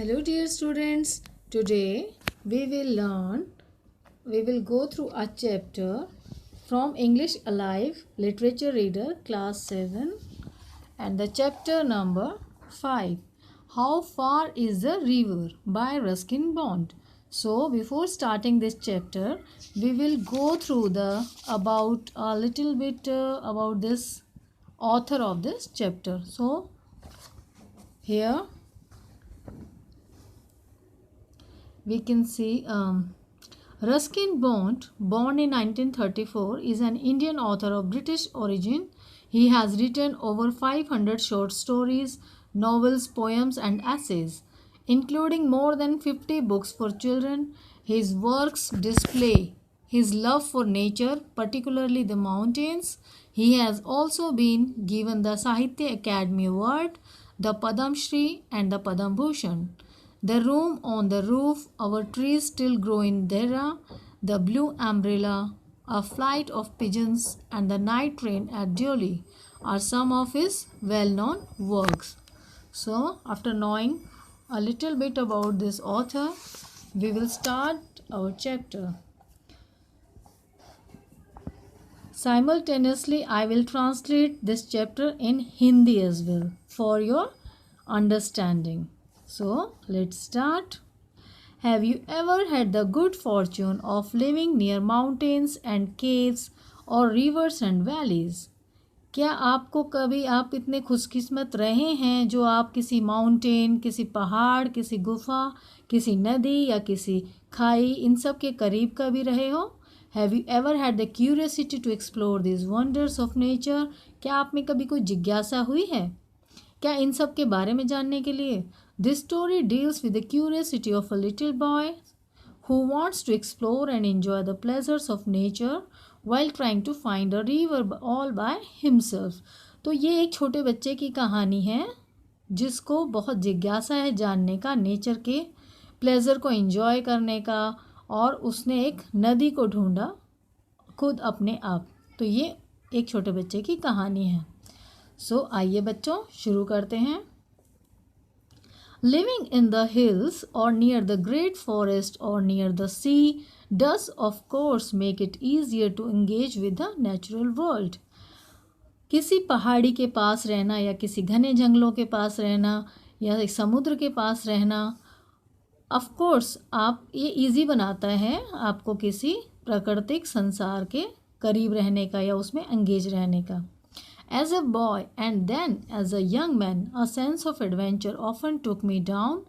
Hello dear students, today we will go through a chapter from English Alive Literature Reader class 7 and the chapter number 5, How Far is the River by Ruskin Bond. So before starting this chapter, we will go through about a little bit about this author of this chapter. So here we can see Ruskin Bond, born in 1934, is an Indian author of British origin. He has written over 500 short stories, novels, poems, and essays, including more than 50 books for children. His works display his love for nature, particularly the mountains. He has also been given the Sahitya Academy Award, the Padam Shri, and the Padam Bhushan. The room on the roof, our trees still grow in Dehra, the blue umbrella, a flight of pigeons, and the night train at Deoli are some of his well-known works. So, after knowing a little bit about this author, we will start our chapter. Simultaneously, I will translate this chapter in Hindi as well for your understanding. So, let's start. Have you ever had the good fortune of living near mountains and caves or rivers and valleys? क्या आपको कभी आप इतने खुशकिस्मत रहे हैं जो आप किसी माउंटेन, किसी पहाड़, किसी गुफा, किसी नदी या किसी खाई इन सब के करीब कभी रहे हो? Have you ever had the curiosity to explore these wonders of nature? क्या आप में कभी कोई जिज्ञासा हुई है क्या इन सब के बारे में जानने के लिए? This story deals with the curiosity of a little boy who wants to explore and enjoy the pleasures of nature while trying to find a river all by himself. तो ये एक छोटे बच्चे की कहानी है जिसको बहुत जिज्ञासा है जानने का, नेचर के प्लेजर को एंजॉय करने का, और उसने एक नदी को ढूंढा खुद अपने आप. तो ये एक छोटे बच्चे की कहानी है. सो आइए बच्चों शुरू करते हैं. Living in the hills or near the great forest or near the sea does of course make it easier to engage with the natural world. किसी पहाड़ी के पास रहना या किसी घने जंगलों के पास रहना या एक समुद्र के पास रहना ऑफ कोर्स आप ये इजी बनाता है आपको किसी प्राकृतिक संसार के करीब रहने का या उसमें एंगेज रहने का. As a boy and then as a young man, a sense of adventure often took me down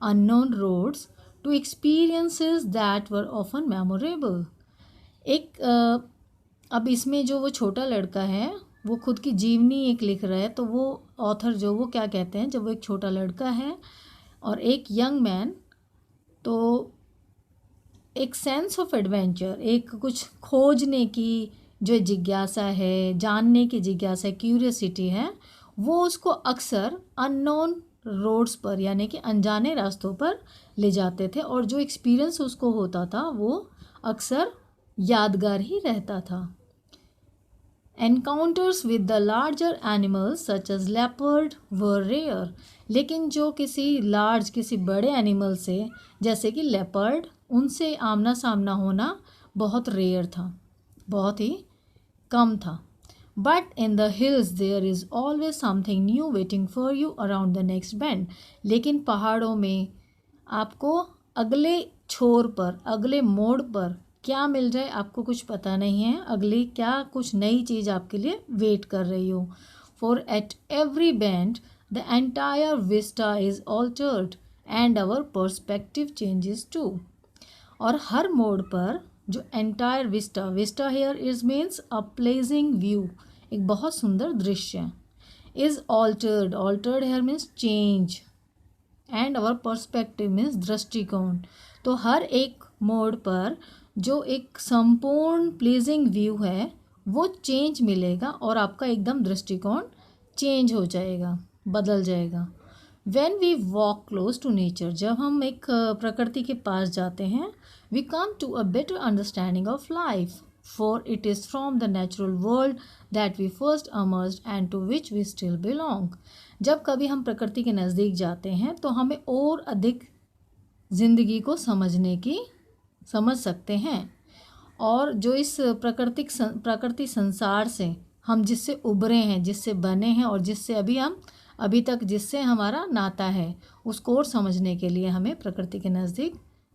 unknown roads to experiences that were often memorable. अब इसमें जो वो छोटा लड़का है वो खुद की जीवनी एक लिख रहा है. तो वो ऑथर जो वो क्या कहते हैं, जब वो एक छोटा लड़का है और एक यंग मैन, तो एक सेंस ऑफ एडवेंचर, एक कुछ खोजने की जो जिज्ञासा है, जानने की जिज्ञासा, क्यूरियसिटी है, वो उसको अक्सर अननोन रोड्स पर यानी कि अनजाने रास्तों पर ले जाते थे और जो एक्सपीरियंस उसको होता था वो अक्सर यादगार ही रहता था. Encounters with the larger animals such as leopard were rare. लेकिन जो किसी बड़े एनिमल से जैसे कि लेपर्ड, उनसे आमना सामना होना बहुत रेयर था, बहुत ही कम था. But in the hills there is always something new waiting for you around the next bend. लेकिन पहाड़ों में आपको अगले छोर पर, अगले मोड़ पर क्या मिल जाए आपको कुछ पता नहीं है. अगली क्या कुछ नई चीज़ आपके लिए वेट कर रही हो. For at every bend the entire vista is altered and our perspective changes too. और हर मोड़ पर जो entire vista here is means a pleasing view, एक बहुत सुंदर दृश्य. Is altered here means change and our perspective means दृष्टिकोण. तो हर एक मोड़ पर जो एक संपूर्ण प्लेजिंग व्यू है वो चेंज मिलेगा और आपका एकदम दृष्टिकोण चेंज हो जाएगा, बदल जाएगा. When we walk close to nature, जब हम एक प्रकृति के पास जाते हैं, we come to a better understanding of life. for it is from the natural world that we first emerged and to which we still belong. जब कभी हम प्रकृति के नज़दीक जाते हैं तो हमें और अधिक ज़िंदगी को समझ सकते हैं, और जो इस प्रकृति संसार से हम जिससे उभरे हैं, जिससे बने हैं, और जिससे अभी तक जिससे हमारा नाता है, उसको और समझने के लिए हमें प्रकृति के नज़दीक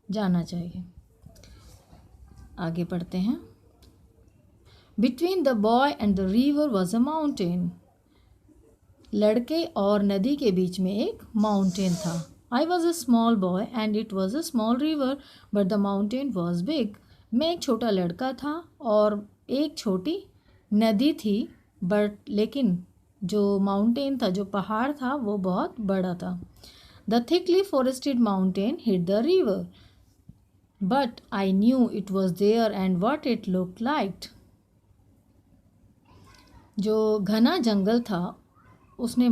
जाना चाहिए। आगे पढ़ते हैं। Between the boy and the river was a mountain. लड़के और नदी के बीच में एक माउंटेन था। I was a small boy and it was a small river but the mountain was big. मैं एक छोटा लड़का था और एक छोटी नदी थी, लेकिन जो माउंटेन था, जो पहाड़ था, वो बहुत बड़ा था। The thickly forested mountain hid the river but I knew it was there and what it look like. जो घना जंगल था उसने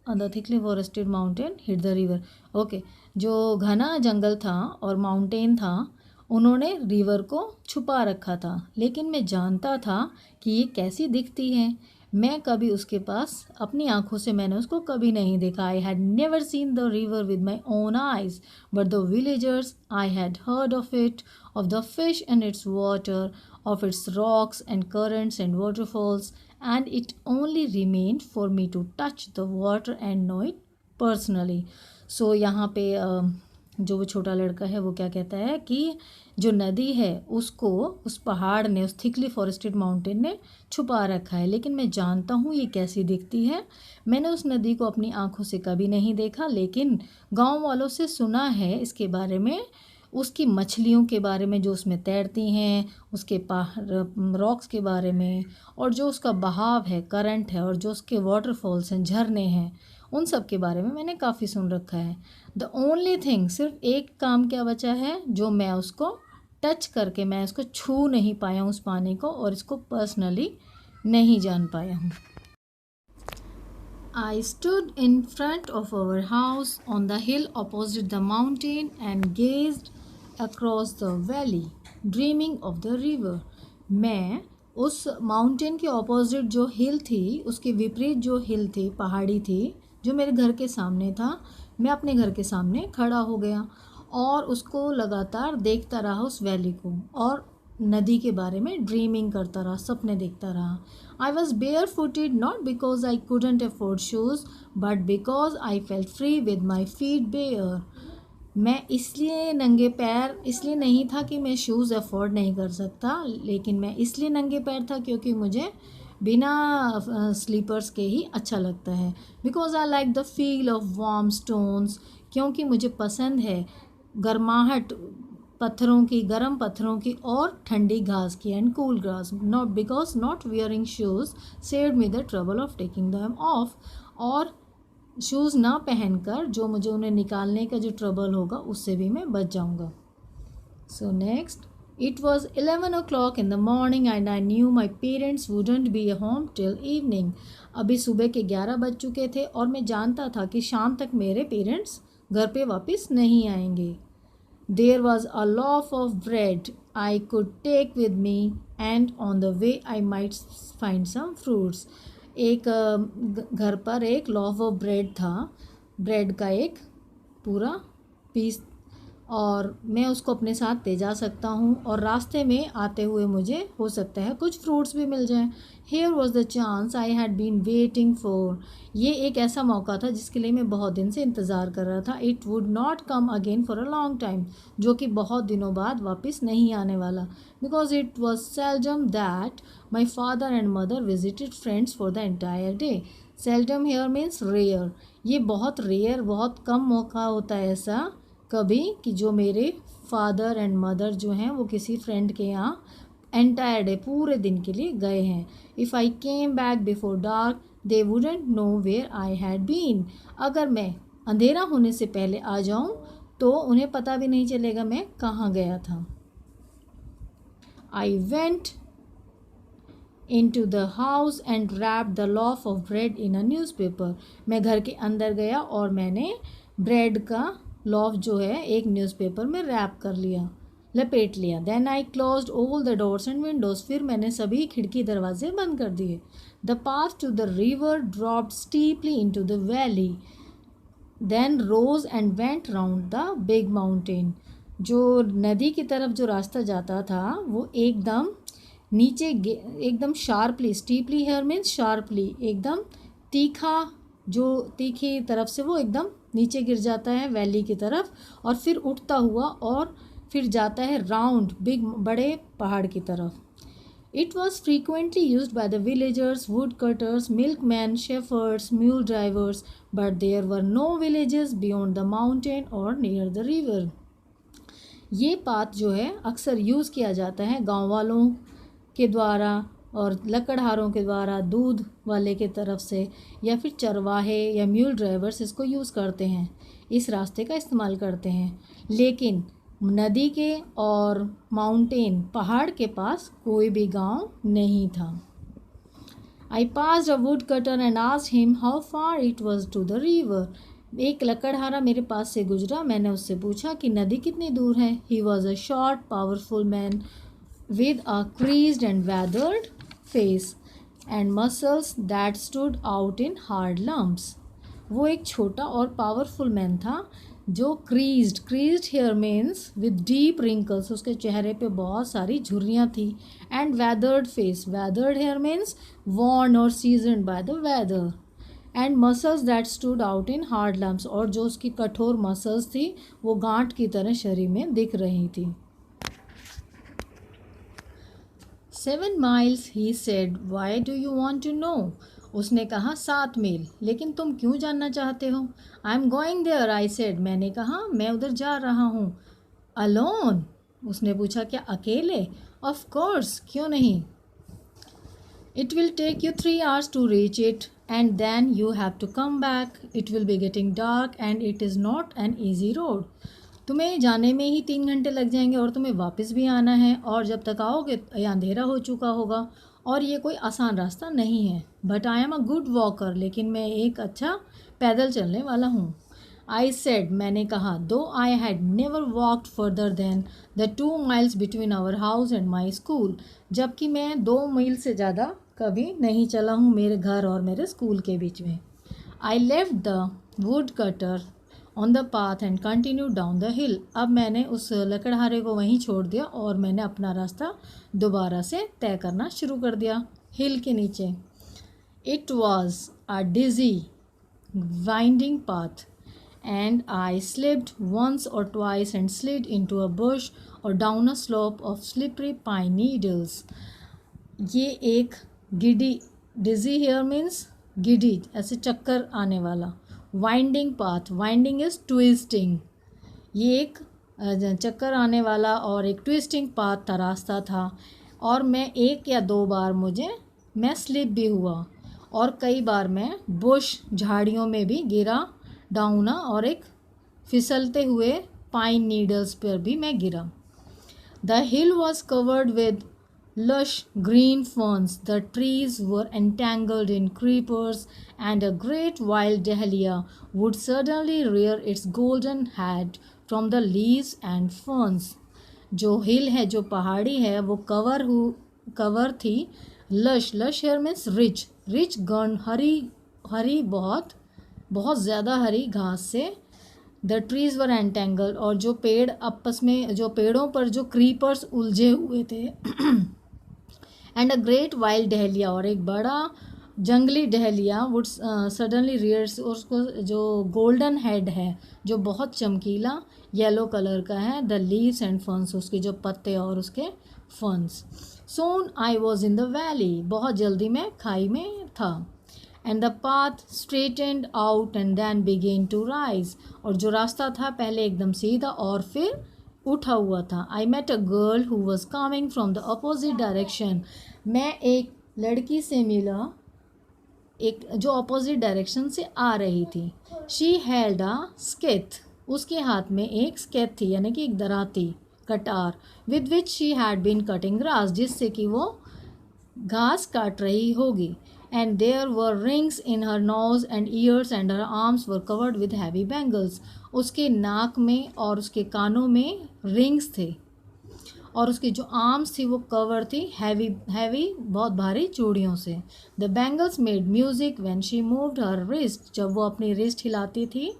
the thickly forested mountain hid the river. Okay, जो घना जंगल था और माउंटेन था, उन्होंने रिवर को छुपा रखा था, लेकिन मैं जानता था कि ये कैसी दिखती है। मैं कभी उसके पास अपनी आंखों से मैंने उसको कभी नहीं देखा। आई had never seen the river with my own eyes but the villagers I had heard of it, of the fish and it's water, of its rocks and currents and waterfalls, and it only remained for me to touch the water and know it personally. So यहाँ पे जो वो छोटा लड़का है वो क्या कहता है कि जो नदी है उसको उस पहाड़ ने, उस थिकली फॉरेस्टेड माउंटेन ने छुपा रखा है, लेकिन मैं जानता हूँ ये कैसी दिखती है। मैंने उस नदी को अपनी आँखों से कभी नहीं देखा, लेकिन गाँव वालों से सुना है इसके बारे में, उसकी मछलियों के बारे में जो उसमें तैरती हैं, उसके रॉक्स के बारे में, और जो उसका बहाव है, करंट है, और जो उसके वाटरफॉल्स हैं, झरने हैं, उन सब के बारे में मैंने काफ़ी सुन रखा है। द ओनली थिंग, सिर्फ एक काम क्या बचा है जो मैं उसको टच करके, मैं इसको छू नहीं पाया हूँ उस पानी को, और इसको पर्सनली नहीं जान पाया हूँ। I stood in front of our house on the hill opposite the mountain and gazed across the valley, dreaming of the river. मैं उस माउंटेन के ऑपोजिट जो हिल थी, उसके विपरीत जो हिल थी, पहाड़ी थी, जो मेरे घर के सामने था, मैं अपने घर के सामने खड़ा हो गया और उसको लगातार देखता रहा, उस वैली को, और नदी के बारे में ड्रीमिंग करता रहा, सपने देखता रहा। I was bare footed not because I couldn't afford shoes but because I felt free with my feet bare. मैं इसलिए नंगे पैर इसलिए नहीं था कि मैं शूज़ अफोर्ड नहीं कर सकता, लेकिन मैं इसलिए नंगे पैर था क्योंकि मुझे बिना स्लीपर्स के ही अच्छा लगता है। Because I like the feel of warm stones, क्योंकि मुझे पसंद है गर्माहट पत्थरों की, गर्म पत्थरों की और ठंडी घास की, and cool grass. Not because not wearing shoes saved me the trouble of taking them of, और शूज़ ना पहनकर जो मुझे उन्हें निकालने का जो ट्रबल होगा उससे भी मैं बच जाऊंगा। So next, it was 11 o'clock in the morning and I knew my parents wouldn't be home till evening. अभी सुबह के 11 बज चुके थे और मैं जानता था कि शाम तक मेरे पेरेंट्स घर पे वापस नहीं आएंगे। There was a loaf of bread I could take with me and on the way I might find some fruits. एक घर पर एक लॉफ ऑफ ब्रेड था, ब्रेड का एक पूरा पीस, और मैं उसको अपने साथ ले जा सकता हूँ और रास्ते में आते हुए मुझे हो सकता है कुछ फ्रूट्स भी मिल जाएं। Here was the chance I had been waiting for. ये एक ऐसा मौका था जिसके लिए मैं बहुत दिन से इंतज़ार कर रहा था। It would not come again for a long time, जो कि बहुत दिनों बाद वापस नहीं आने वाला। Because it was seldom that my father and mother visited friends for the entire day. Seldom here means rare. ये बहुत रेयर, बहुत कम मौका होता है ऐसा कभी कि जो मेरे फादर एंड मदर जो हैं वो किसी फ्रेंड के यहाँ एंटायर डे, पूरे दिन के लिए गए हैं। If I came back before dark they wouldn't know where I had been. अगर मैं अंधेरा होने से पहले आ जाऊं तो उन्हें पता भी नहीं चलेगा मैं कहाँ गया था. I went into the house and wrapped the loaf of bread in a newspaper. मैं घर के अंदर गया और मैंने ब्रेड का लॉफ जो है एक न्यूज़पेपर में रैप कर लिया. लपेट लिया। Then I closed all the doors and windows, फिर मैंने सभी खिड़की दरवाजे बंद कर दिए। The path to the river dropped steeply into the valley, then rose and went round the big mountain. जो नदी की तरफ जो रास्ता जाता था वो एकदम नीचे एकदम sharply, steeply here means sharply, एकदम तीखा, जो तीखी तरफ से वो एकदम नीचे गिर जाता है वैली की तरफ, और फिर उठता हुआ और फिर जाता है राउंड बिग बड़े पहाड़ की तरफ। It was frequently used by the villagers, woodcutters, milkmen, shepherds, mule drivers, but there were no villages beyond the mountain or near the river. ये पाथ जो है अक्सर यूज़ किया जाता है गांव वालों के द्वारा और लकड़हारों के द्वारा, दूध वाले के तरफ से, या फिर चरवाहे या म्यूल ड्राइवर्स इसको यूज़ करते हैं, इस रास्ते का इस्तेमाल करते हैं। लेकिन नदी के और माउंटेन पहाड़ के पास कोई भी गांव नहीं था। I passed a wood cutter and asked him how far it was to the river. एक लकड़हारा मेरे पास से गुजरा, मैंने उससे पूछा कि नदी कितनी दूर है। He was a short powerful man with a creased and weathered face and muscles that stood out in hard lumps. वो एक छोटा और पावरफुल मैन था जो creased here means with deep wrinkles, उसके चेहरे पे बहुत सारी झुर्रियाँ थी, and weathered face, weathered here means worn और seasoned by the weather, and muscles that stood out in hard lumps, और जो उसकी कठोर मसल्स थी वो गांठ की तरह शरीर में दिख रही थी। 7 miles, he said, why do you want to know? उसने कहा 7 मील, लेकिन तुम क्यों जानना चाहते हो? I am going there, I said, मैंने कहा मैं उधर जा रहा हूँ। अलोन? उसने पूछा, क्या अकेले? ऑफ कोर्स, क्यों नहीं। It will take you 3 hours to reach it and then you have to come back. It will be getting dark and it is not an easy road. तुम्हें जाने में ही 3 घंटे लग जाएंगे और तुम्हें वापस भी आना है, और जब तक आओगे या अंधेरा हो चुका होगा, और ये कोई आसान रास्ता नहीं है। But I am a good walker, लेकिन मैं एक अच्छा पैदल चलने वाला हूँ। आई सेड, मैंने कहा, though I had never walked further than the 2 miles between our house and my school, जबकि मैं 2 मील से ज़्यादा कभी नहीं चला हूँ मेरे घर और मेरे स्कूल के बीच में। I left the wood cutter on the path and continue down the हिल। अब मैंने उस लकड़हारे को वहीं छोड़ दिया और मैंने अपना रास्ता दोबारा से तय करना शुरू कर दिया हिल के नीचे। It was a dizzy winding path and I slipped once or twice and slid into a bush or down a slope of slippery pine needles. ये एक giddy, dizzy here means giddy, ऐसे चक्कर आने वाला। Winding path, winding is twisting, ये एक चक्कर आने वाला और एक ट्विस्टिंग पाथ था, रास्ता था। और मैं 1 या 2 बार मैं स्लिप भी हुआ, और कई बार मैं बुश, झाड़ियों में भी गिरा, डाउना, और एक फिसलते हुए पाइन नीडल्स पर भी मैं गिरा। The hill was covered with lush green ferns. The trees were entangled in creepers, and a great wild dahlia would suddenly rear its golden head from the leaves and ferns. जो हिल है, जो पहाड़ी है, वो कवर थी lush here means rich green, हरी बहुत ज़्यादा हरी घास से। द ट्रीज वर एंटेंगल्ड, और जो पेड़ आपस में, जो पेड़ों पर जो क्रीपर्स उलझे हुए थे। And a great wild dahlia, और एक बड़ा जंगली डहलिया वुड सडनली रियर्स, उसको जो गोल्डन हेड है, जो बहुत चमकीला येलो कलर का है। द लीव्स एंड फर्न्स, उसके जो पत्ते और उसके ferns. Soon I was in the valley, बहुत जल्दी मैं खाई में था। And the path straightened out and then began to rise, और जो रास्ता था पहले एकदम सीधा और फिर उठा हुआ था। I met a girl who was coming from the opposite direction, मैं एक लड़की से मिला एक जो अपोजिट डायरेक्शन से आ रही थी। शी हेल्ड अ स्केथ, उसके हाथ में एक स्केथ थी, यानी कि एक दराती, कटार, with which she had been cutting grass, जिससे कि वो घास काट रही होगी। And there were rings in her nose and ears and her arms were covered with heavy bangles, उसके नाक में और उसके कानों में रिंग्स थे, और उसकी जो आर्म्स थी वो कवर थी हैवी हैवी बहुत भारी चूड़ियों से। The bangles made music when she moved her wrist, जब वो अपनी रिस्ट हिलाती थी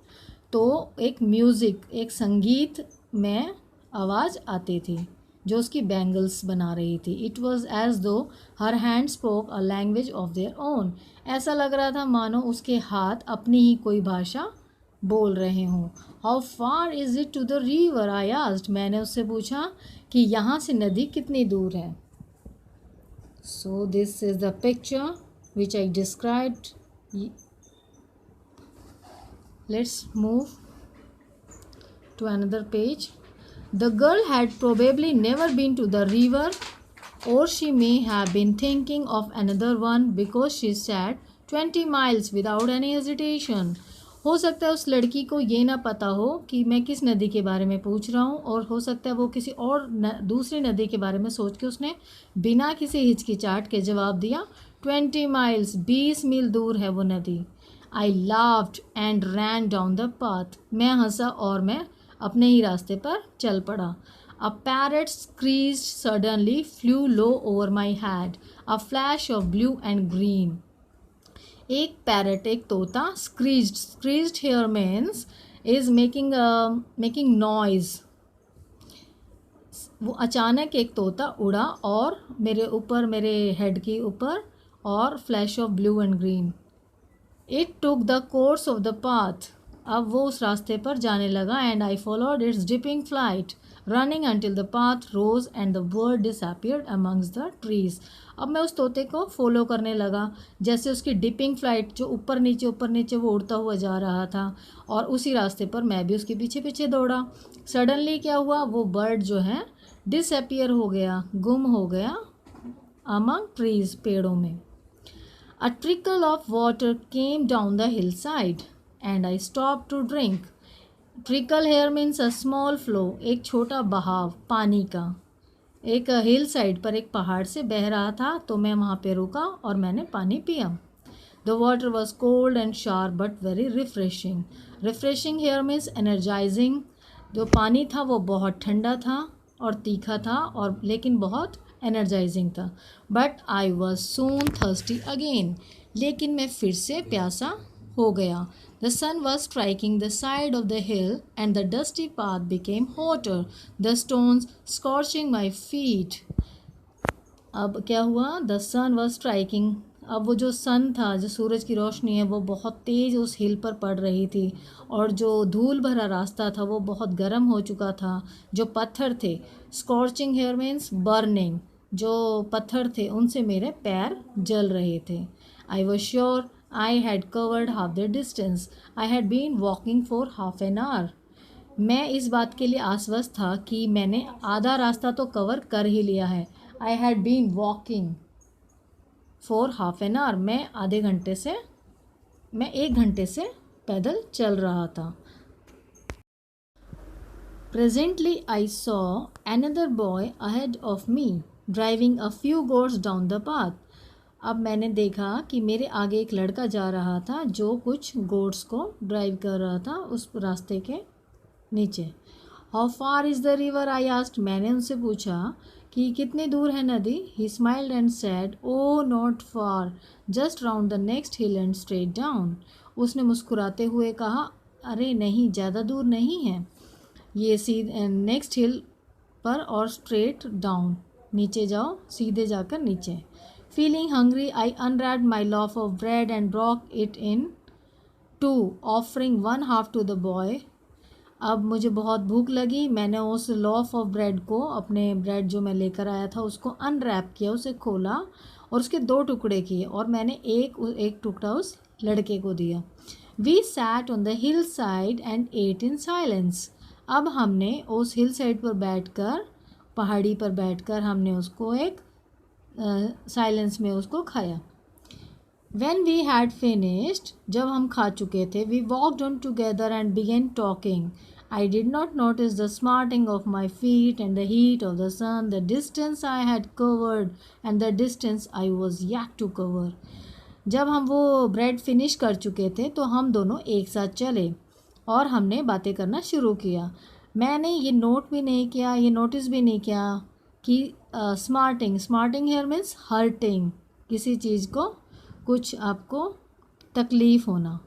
तो एक म्यूजिक, एक संगीत में आवाज़ आती थी जो उसकी बैंगल्स बना रही थी। इट वॉज एज दो her hand spoke a language of their own, ऐसा लग रहा था मानो उसके हाथ अपनी ही कोई भाषा बोल रहे हों। How far is it to the river I asked, मैंने उससे पूछा कि यहाँ से नदी कितनी दूर है। So this is the picture which I described. Let's move to another page. The girl had probably never been to the river, or she may have been thinking of another one because she sat 20 miles without any hesitation. हो सकता है उस लड़की को ये ना पता हो कि मैं किस नदी के बारे में पूछ रहा हूँ, और हो सकता है वो किसी और दूसरी नदी के बारे में सोच के उसने बिना किसी हिचकिचाहट के जवाब दिया 20 माइल्स, 20 मील दूर है वो नदी। I laughed and ran down the path, मैं हंसा और मैं अपने ही रास्ते पर चल पड़ा। A parrot screeched suddenly flew low over my head, a flash of blue and green. एक पैरट, एक तोता, screeched here means is making noise. वो अचानक एक तोता उड़ा और मेरे ऊपर, मेरे हेड के ऊपर, और flash of blue and green. It took the course of the path, अब वो उस रास्ते पर जाने लगा। And I followed its dipping flight running until the path rose and the bird disappeared amongst the trees. अब मैं उस तोते को फॉलो करने लगा, जैसे उसकी डिपिंग फ्लाइट जो ऊपर नीचे वो उड़ता हुआ जा रहा था, और उसी रास्ते पर मैं भी उसके पीछे पीछे दौड़ा। सडनली क्या हुआ, वो बर्ड जो है डिसअपियर हो गया, गुम हो गया अमंग ट्रीज, पेड़ों में। A trickle of water came down the hillside and I stopped to drink. Trickle here means a small flow, एक छोटा बहाव पानी का। एक हिल साइड पर एक पहाड़ से बह रहा था, तो मैं वहाँ पे रुका और मैंने पानी पिया। The water was cold and sharp but very refreshing. Refreshing here means energizing. जो पानी था वो बहुत ठंडा था और तीखा था, और लेकिन बहुत एनर्जाइजिंग था। But I was soon thirsty again, लेकिन मैं फिर से प्यासा हो गया। The sun was striking the side of the hill and the dusty path became hotter, the stones scorching my feet. अब क्या हुआ, द सन वॉज स्ट्राइकिंग, अब वो जो सन था, जो सूरज की रोशनी है, वो बहुत तेज़ उस हिल पर पड़ रही थी, और जो धूल भरा रास्ता था वो बहुत गर्म हो चुका था। जो पत्थर थे, स्कॉर्चिंग हेयर मीन्स बर्निंग, जो पत्थर थे उनसे मेरे पैर जल रहे थे। I was sure I had covered half the distance, I had been walking for half an hour. मैं इस बात के लिए आश्वस्त था कि मैंने आधा रास्ता तो कवर कर ही लिया है। I had been walking for half an hour, मैं एक घंटे से पैदल चल रहा था। Presently I saw another boy ahead of me driving a few goats down the path. अब मैंने देखा कि मेरे आगे एक लड़का जा रहा था जो कुछ गोट्स को ड्राइव कर रहा था उस रास्ते के नीचे। How far is the river I asked, मैंने उनसे पूछा कि कितनी दूर है नदी। He smiled and said, oh not far, just round the next hill and straight down. उसने मुस्कुराते हुए कहा, अरे नहीं, ज़्यादा दूर नहीं है, ये सीधे नेक्स्ट हिल पर और स्ट्रेट डाउन, नीचे जाओ, सीधे जाकर नीचे। Feeling hungry I unwrapped my loaf of bread and broke it in two, offering one half to the boy. अब मुझे बहुत भूख लगी, मैंने उस लॉफ ऑफ ब्रेड को, अपने ब्रेड जो मैं लेकर आया था उसको अनरैप किया, उसे खोला और उसके 2 टुकड़े किए, और मैंने एक टुकड़ा उस लड़के को दिया। We sat on the hill side and ate in silence. अब हमने उस हिल साइड पर बैठकर, पहाड़ी पर बैठकर हमने उसको एक साइलेंस में उसको खाया। When we had finished, जब हम खा चुके थे, we walked on together and began talking. I did not notice the smarting of my feet and the heat of the sun, the distance I had covered and the distance I was yet to cover. जब हम वो bread finish कर चुके थे तो हम दोनों एक साथ चले और हमने बातें करना शुरू किया। मैंने ये नोट भी नहीं किया, ये नोटिस भी नहीं किया कि smarting, smarting here means hurting, किसी चीज़ को कुछ आपको तकलीफ़ होना।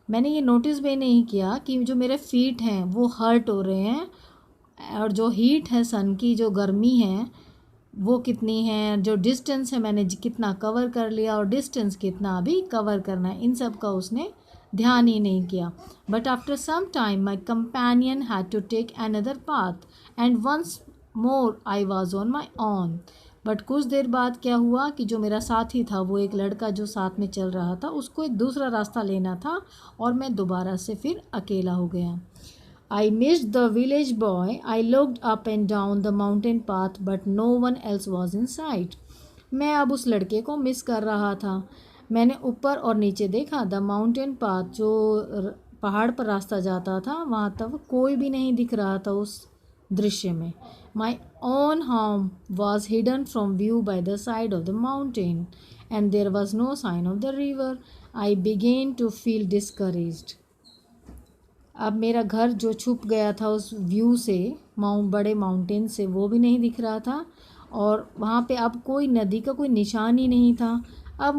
मैंने ये नोटिस भी नहीं किया कि जो मेरे फीट हैं वो हर्ट हो रहे हैं, और जो हीट है सन की, जो गर्मी है वो कितनी है, जो डिस्टेंस है मैंने कितना कवर कर लिया और डिस्टेंस कितना अभी कवर करना है, इन सब का उसने ध्यान ही नहीं किया। But after some time my companion had to take another path and once more I was on my own. But कुछ देर बाद क्या हुआ कि जो मेरा साथी था, वो एक लड़का जो साथ में चल रहा था, उसको एक दूसरा रास्ता लेना था और मैं दोबारा से फिर अकेला हो गया। I missed the village boy. I looked up and down the mountain path, but no one else was in sight. मैं अब उस लड़के को मिस कर रहा था। मैंने ऊपर और नीचे देखा, द माउंटेन पाथ, जो पहाड़ पर रास्ता जाता था, वहाँ तक कोई भी नहीं दिख रहा था उस दृश्य में। My own home was hidden from view by the side of the mountain and there was no sign of the river. I began to feel discouraged. अब मेरा घर जो छुप गया था उस व्यू से, बड़े माउंटेन से, वो भी नहीं दिख रहा था, और वहाँ पे अब कोई नदी का कोई निशान ही नहीं था। अब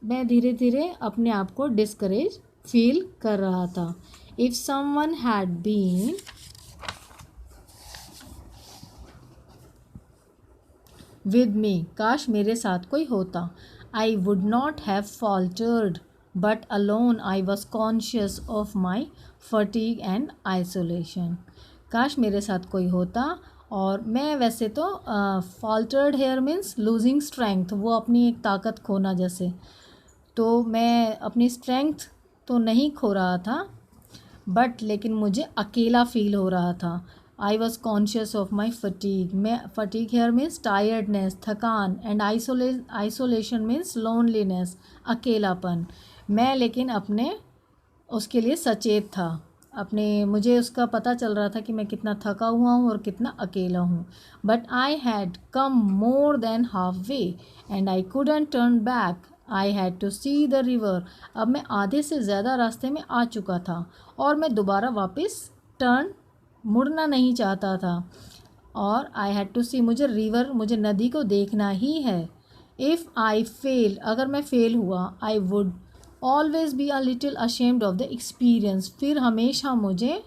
मैं धीरे धीरे अपने आप को डिस्करेज फील कर रहा था। If someone had been with me, काश मेरे साथ कोई होता, I would not have faltered, but alone I was conscious of my fatigue and isolation. काश मेरे साथ कोई होता, और मैं वैसे तो faltered here means losing strength, वो अपनी एक ताकत खोना जैसे, तो मैं अपनी स्ट्रेंथ तो नहीं खो रहा था, बट लेकिन मुझे अकेला फील हो रहा था। आई was conscious of my fatigue, मैं फटीग हेयर मीन्स टायर्डनेस, थकान, एंड आइसोलेशन मीन्स लोनलीनेस, अकेलापन। मैं लेकिन अपने उसके लिए सचेत था, मुझे उसका पता चल रहा था कि मैं कितना थका हुआ हूँ और कितना अकेला हूँ। But I had come more than half way and I couldn't turn back, I had to see the river. अब मैं आधे से ज़्यादा रास्ते में आ चुका था और मैं दोबारा वापस मुड़ना नहीं चाहता था, और आई हैड टू सी, मुझे नदी को देखना ही है। इफ़ आई फेल, अगर मैं फेल हुआ, I would always be a little ashamed of the experience, फिर हमेशा मुझे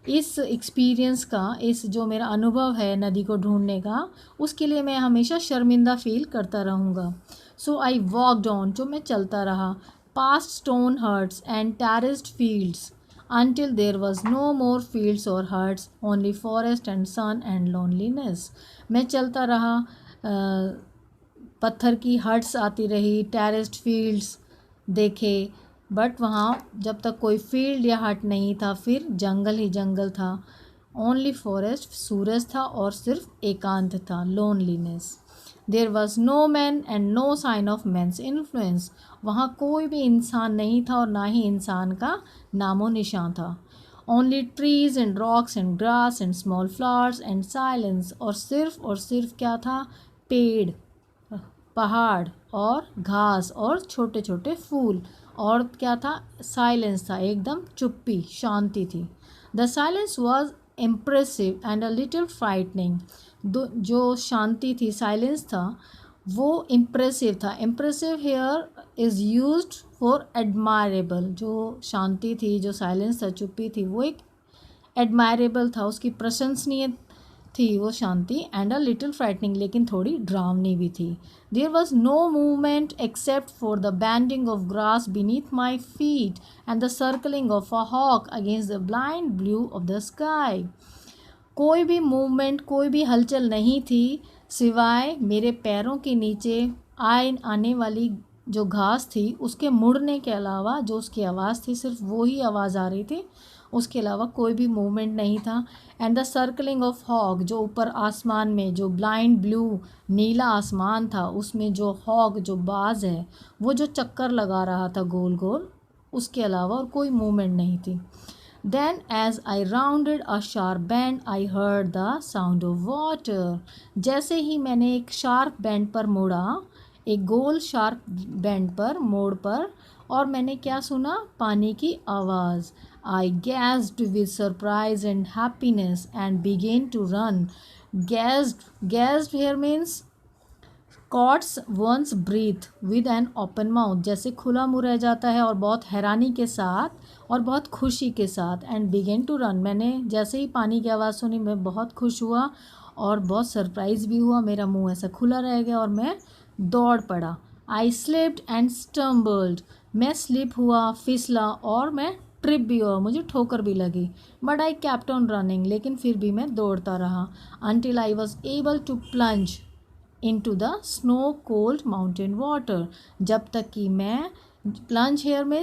इस एक्सपीरियंस का, इस जो मेरा अनुभव है नदी को ढूंढने का, उसके लिए मैं हमेशा शर्मिंदा फील करता रहूँगा। सो आई वॉकड ऑन, जो मैं चलता रहा, past stone huts and terraced fields until there was no more fields or huts, only forest and sun and loneliness. मैं चलता रहा, पत्थर की हट्स आती रही, टेरेस्ड फील्ड्स देखे, बट वहाँ जब तक कोई फील्ड या हट नहीं था, फिर जंगल ही जंगल था। ओनली फॉरेस्ट, सूरज था और सिर्फ एकांत था, loneliness. There was no man and no sign of man's influence, वहाँ कोई भी इंसान नहीं था और ना ही इंसान का नामो निशान था। Only trees and rocks and grass and small flowers and silence, और सिर्फ क्या था, पेड़, पहाड़ और घास और छोटे छोटे फूल, और क्या था, साइलेंस था, एकदम चुप्पी, शांति थी। The silence was impressive and a little frightening, जो शांति थी, साइलेंस था, वो इम्प्रेसिव था। Impressive here is used for admirable, जो शांति थी, जो साइलेंस था, चुप्पी थी, वो एक एडमायरेबल था, उसकी प्रशंसनीय थी वो शांति, एंड अ लिटिल फ्राइटनिंग, लेकिन थोड़ी ड्रावनी भी थी। There was no movement except for the bending of grass beneath my feet and the circling of a hawk against the blind blue of the sky. कोई भी मूवमेंट, कोई भी हलचल नहीं थी, सिवाय मेरे पैरों के नीचे आने वाली जो घास थी उसके मुड़ने के अलावा, जो उसकी आवाज़ थी, सिर्फ वो ही आवाज़ आ रही थी, उसके अलावा कोई भी मूवमेंट नहीं था। And the circling of hawk, जो ऊपर आसमान में, जो ब्लाइंड ब्लू नीला आसमान था, उसमें जो हॉक, जो बाज है, वो जो चक्कर लगा रहा था गोल गोल, उसके अलावा और कोई मूवमेंट नहीं थी। Then as I rounded a sharp bend, I heard the sound of water. जैसे ही मैंने एक शार्प बेंड पर मुड़ा, एक गोल शार्प बेंड पर, मोड़ पर, और मैंने क्या सुना? पानी की आवाज़। I gasped with surprise and happiness and began to run. Gasped here means catches one's breath with an open mouth, जैसे खुला मुंह रह जाता है और बहुत हैरानी के साथ और बहुत खुशी के साथ। एंड बिगेन टू रन, मैंने जैसे ही पानी की आवाज़ सुनी मैं बहुत खुश हुआ और बहुत सरप्राइज भी हुआ, मेरा मुंह ऐसा खुला रह गया और मैं दौड़ पड़ा। आई स्लिप्ड एंड स्टम्बल्ड, मैं स्लिप हुआ, फिसला और मैं ट्रिप भी हुआ, मुझे ठोकर भी लगी। But I kept on running, लेकिन फिर भी मैं दौड़ता रहा। Until I was able to plunge into the snow cold mountain water, जब तक कि मैं, प्लंज हेयर में